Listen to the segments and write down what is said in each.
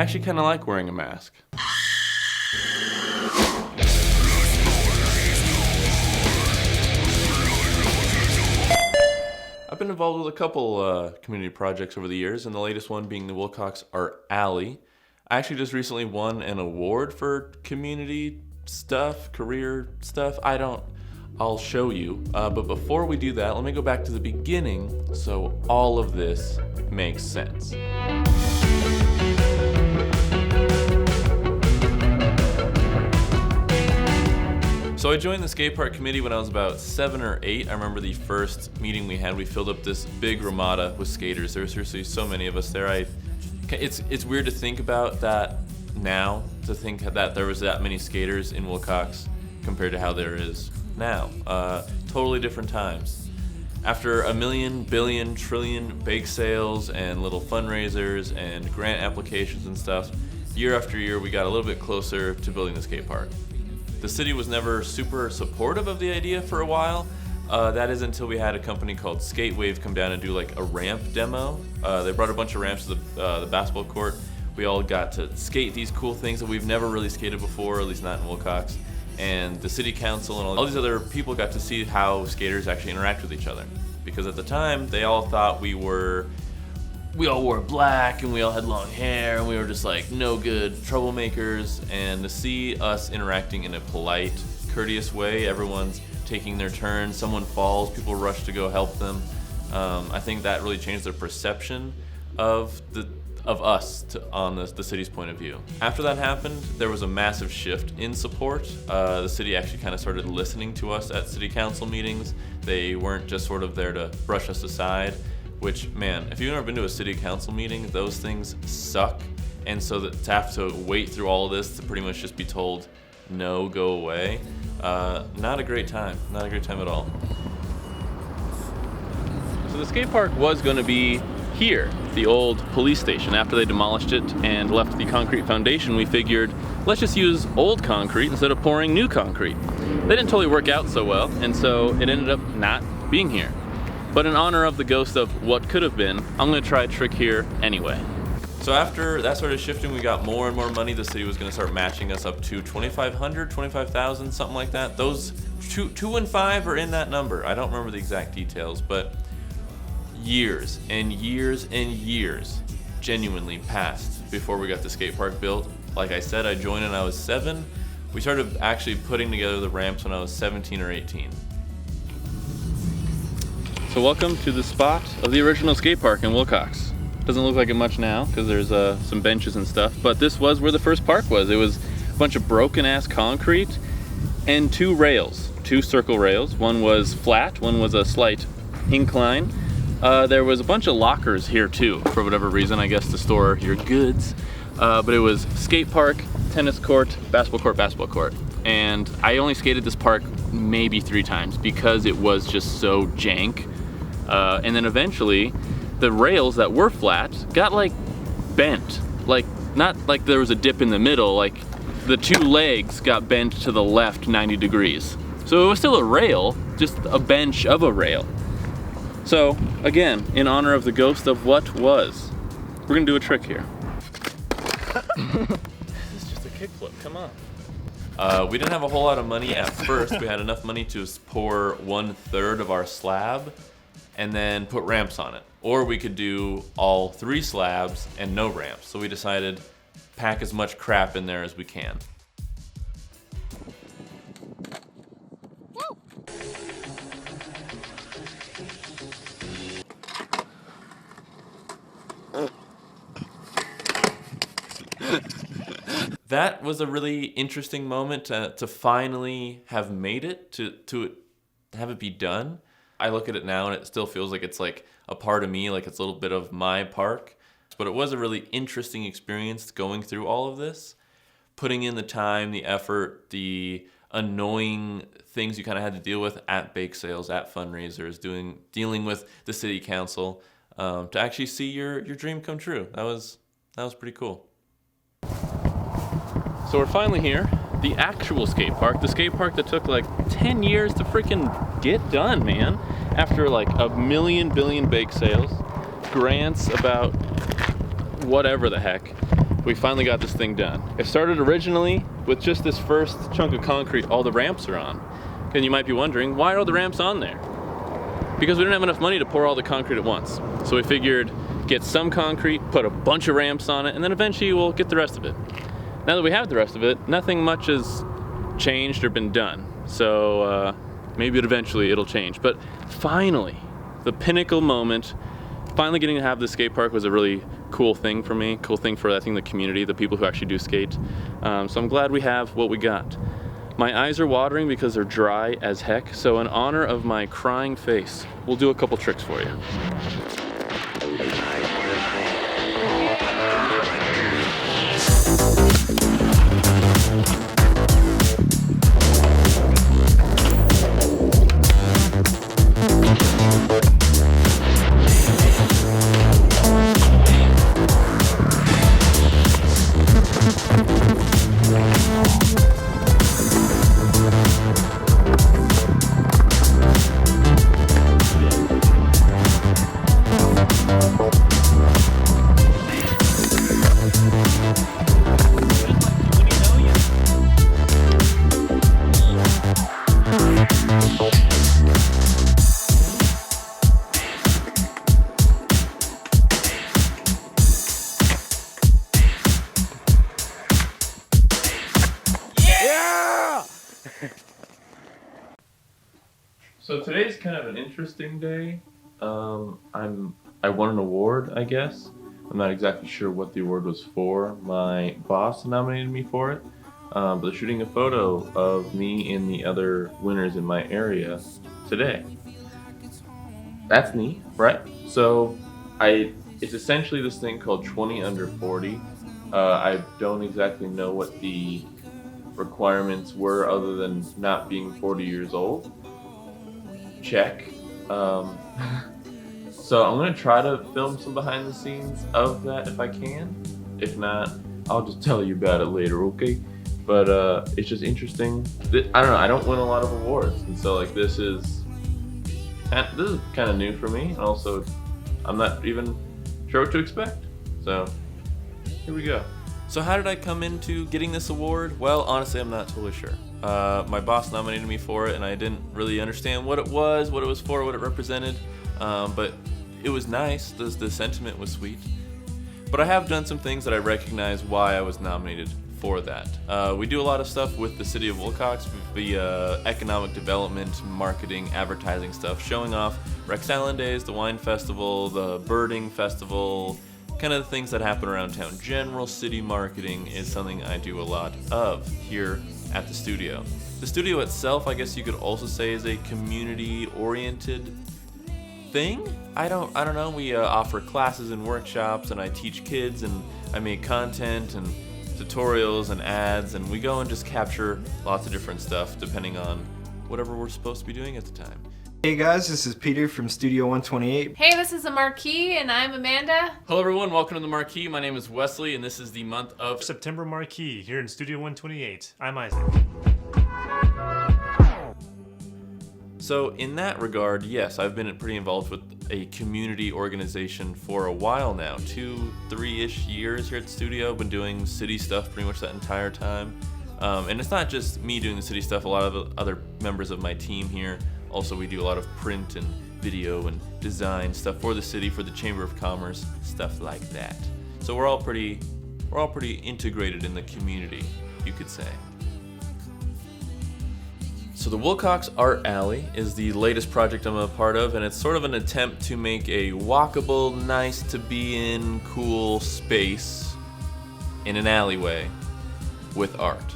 I actually kind of like wearing a mask. I've been involved with a couple community projects over the years, and the latest one being the Wilcox Art Alley. I actually just recently won an award for community stuff, career stuff. I'll show you. But before we do that, let me go back to the beginning so all of this makes sense. So I joined the Skatepark committee when I was about 7 or 8. I remember the first meeting we had, we filled up this big ramada with skaters. There were seriously so many of us there. It's weird to think about that now, to think that there was that many skaters in Wilcox compared to how there is now. Totally different times. After a million, billion, trillion bake sales and little fundraisers and grant applications and stuff, year after year we got a little bit closer to building the skate park. The city was never super supportive of the idea for a while. That is until we had a company called Skatewave come down and do like a ramp demo. They brought a bunch of ramps to the basketball court. We all got to skate these cool things that we've never really skated before, at least not in Wilcox. And the city council and all these other people got to see how skaters actually interact with each other. Because at the time, they all thought we all wore black and we all had long hair and we were just like no good troublemakers. And to see us interacting in a polite, courteous way, everyone's taking their turn, someone falls, people rush to go help them. I think that really changed their perception of us on the city's point of view. After that happened, there was a massive shift in support. The city actually kind of started listening to us at city council meetings. They weren't just sort of there to brush us aside, which, man, if you've never been to a city council meeting, those things suck. And so to have to wait through all of this to pretty much just be told, no, go away, not a great time at all. So the skate park was going to be here, the old police station. After they demolished it and left the concrete foundation, we figured, let's just use old concrete instead of pouring new concrete. They didn't totally work out so well, and so it ended up not being here. But in honor of the ghost of what could have been, I'm going to try a trick here anyway. So after that started shifting, we got more and more money. The city was going to start matching us up to $2,500, $25,000, something like that. Those 2 and 5 are in that number. I don't remember the exact details, but years and years and years genuinely passed before we got the skate park built. Like I said, I joined when I was 7. We started actually putting together the ramps when I was 17 or 18. So welcome to the spot of the original skate park in Wilcox. Doesn't look like it much now because there's some benches and stuff, but this was where the first park was. It was a bunch of broken ass concrete and 2 rails, 2 circle rails. One was flat, one was a slight incline. There was a bunch of lockers here too, for whatever reason, I guess to store your goods. But it was skate park, tennis court, basketball court. And I only skated this park maybe 3 times because it was just so jank. And then eventually the rails that were flat got like bent. Like, not like there was a dip in the middle, like the 2 legs got bent to the left 90 degrees. So it was still a rail, just a bench of a rail. So again, in honor of the ghost of what was, we're gonna do a trick here. This is just a kickflip, come on. We didn't have a whole lot of money at first. We had enough money to pour 1/3 of our slab and then put ramps on it. Or we could do all 3 slabs and no ramps. So we decided pack as much crap in there as we can. That was a really interesting moment to finally have made it, to have it be done. I look at it now and it still feels like it's like a part of me, like it's a little bit of my park. But it was a really interesting experience going through all of this, putting in the time, the effort, the annoying things you kind of had to deal with at bake sales, at fundraisers, dealing with the city council, to actually see your dream come true. That was pretty cool. So we're finally here, the actual skate park, the skate park that took like 10 years to freaking get done, man. After like a billion bake sales, grants about whatever the heck, we finally got this thing done. It started originally with just this first chunk of concrete all the ramps are on. And you might be wondering, why are all the ramps on there? Because we didn't have enough money to pour all the concrete at once. So we figured, get some concrete, put a bunch of ramps on it, and then eventually we'll get the rest of it. Now that we have the rest of it, nothing much has changed or been done. So maybe eventually it'll change. But finally, the pinnacle moment, finally getting to have the skate park was a really cool thing for me, cool thing for I think the community, the people who actually do skate. So I'm glad we have what we got. My eyes are watering because they're dry as heck, so in honor of my crying face, we'll do a couple tricks for you. So today's kind of an interesting day. I won an award, I guess. I'm not exactly sure what the award was for. My boss nominated me for it, but they're shooting a photo of me and the other winners in my area today. That's neat, right? So it's essentially this thing called 20 under 40. I don't exactly know what the requirements were other than not being 40 years old. Check. So I'm gonna try to film some behind the scenes of that if I can. If not, I'll just tell you about it later, okay? But it's just interesting. I don't know, I don't win a lot of awards, and so like this is kind of new for me, and also I'm not even sure what to expect. So here we go. So how did I come into getting this award? Well, honestly, I'm not totally sure. My boss nominated me for it, and I didn't really understand what it was for, what it represented. But it was nice. The sentiment was sweet. But I have done some things that I recognize why I was nominated for that. We do a lot of stuff with the city of Wilcox via economic development, marketing, advertising stuff, showing off Rex Island Days, the wine festival, the birding festival, kind of the things that happen around town. General city marketing is something I do a lot of here at the studio. The studio itself, I guess you could also say, is a community-oriented thing. I don't know. We offer classes and workshops, and I teach kids, and I make content and tutorials and ads, and we go and just capture lots of different stuff depending on whatever we're supposed to be doing at the time. Hey guys, this is Peter from Studio 128. Hey, this is the Marquee, and I'm Amanda. Hello everyone, welcome to the Marquee. My name is Wesley, and this is the month of September Marquee here in Studio 128. I'm Isaac. So in that regard, yes, I've been pretty involved with a community organization for a while now. 2-3-ish years here at the studio. Been doing city stuff pretty much that entire time. And it's not just me doing the city stuff, a lot of other members of my team here. Also, we do a lot of print and video and design stuff for the city, for the Chamber of Commerce, stuff like that. So we're all pretty integrated in the community, you could say. So the Wilcox Art Alley is the latest project I'm a part of, and it's sort of an attempt to make a walkable, nice to be in, cool space in an alleyway with art.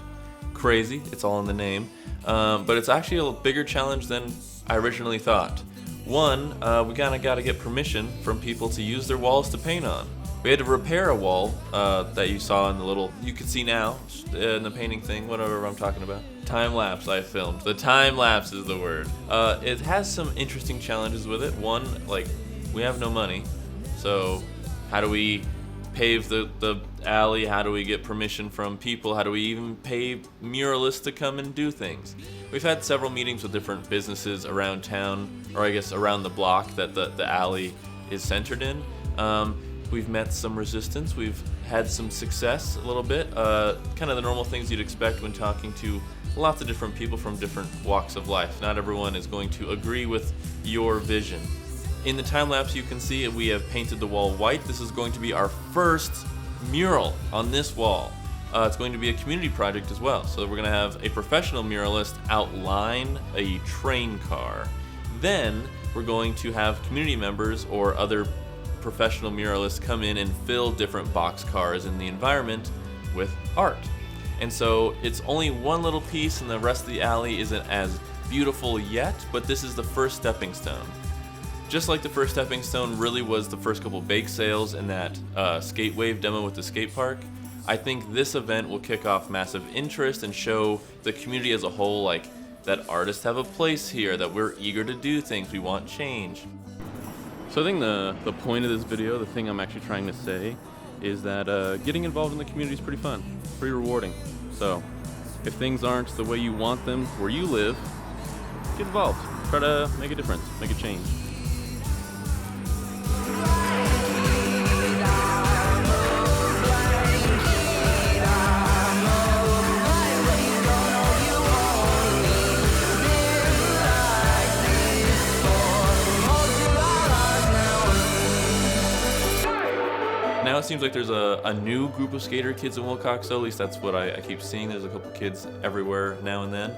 Crazy, it's all in the name. But it's actually a bigger challenge than I originally thought. One, we kinda gotta get permission from people to use their walls to paint on. We had to repair a wall that you saw in the little, you can see now in the painting thing, whatever I'm talking about. Time lapse I filmed. The time lapse is the word. It has some interesting challenges with it. One, like, we have no money, so how do we pave the alley? How do we get permission from people? How do we even pay muralists to come and do things? We've had several meetings with different businesses around town, or I guess around the block that the alley is centered in. We've met some resistance. We've had some success a little bit. Kind of the normal things you'd expect when talking to lots of different people from different walks of life. Not everyone is going to agree with your vision. In the time lapse, you can see we have painted the wall white. This is going to be our first mural on this wall. It's going to be a community project as well. So we're going to have a professional muralist outline a train car. Then we're going to have community members or other professional muralists come in and fill different boxcars in the environment with art. And so it's only one little piece and the rest of the alley isn't as beautiful yet, but this is the first stepping stone. Just like the first stepping stone really was the first couple bake sales and that skate wave demo with the skate park, I think this event will kick off massive interest and show the community as a whole like that artists have a place here, that we're eager to do things, we want change. So I think the point of this video, the thing I'm actually trying to say, is that getting involved in the community is pretty fun, pretty rewarding. So if things aren't the way you want them where you live, get involved. Try to make a difference, make a change. Now it seems like there's a new group of skater kids in Wilcox, so at least that's what I keep seeing. There's a couple kids everywhere now and then.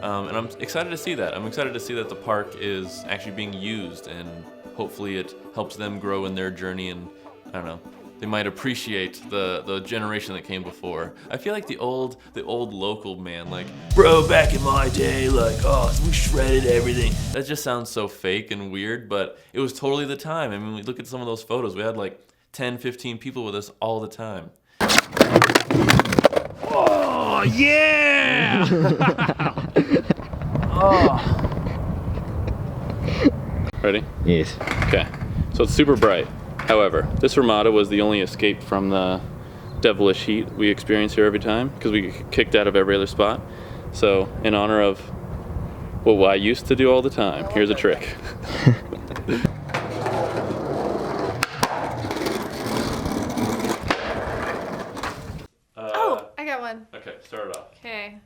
And I'm excited to see that. I'm excited to see that the park is actually being used, and hopefully it helps them grow in their journey, and I don't know, they might appreciate the generation that came before. I feel like the old local man, like, bro, back in my day, like, oh, we shredded everything. That just sounds so fake and weird, but it was totally the time. I mean, we look at some of those photos. We had like 10, 15 people with us all the time. Oh, yeah! Oh. Ready? Yes. Okay, so it's super bright. However, this Ramada was the only escape from the devilish heat we experience here every time, because we get kicked out of every other spot. So in honor of what I used to do all the time, here's a trick. I got one. Okay, start it off. Okay.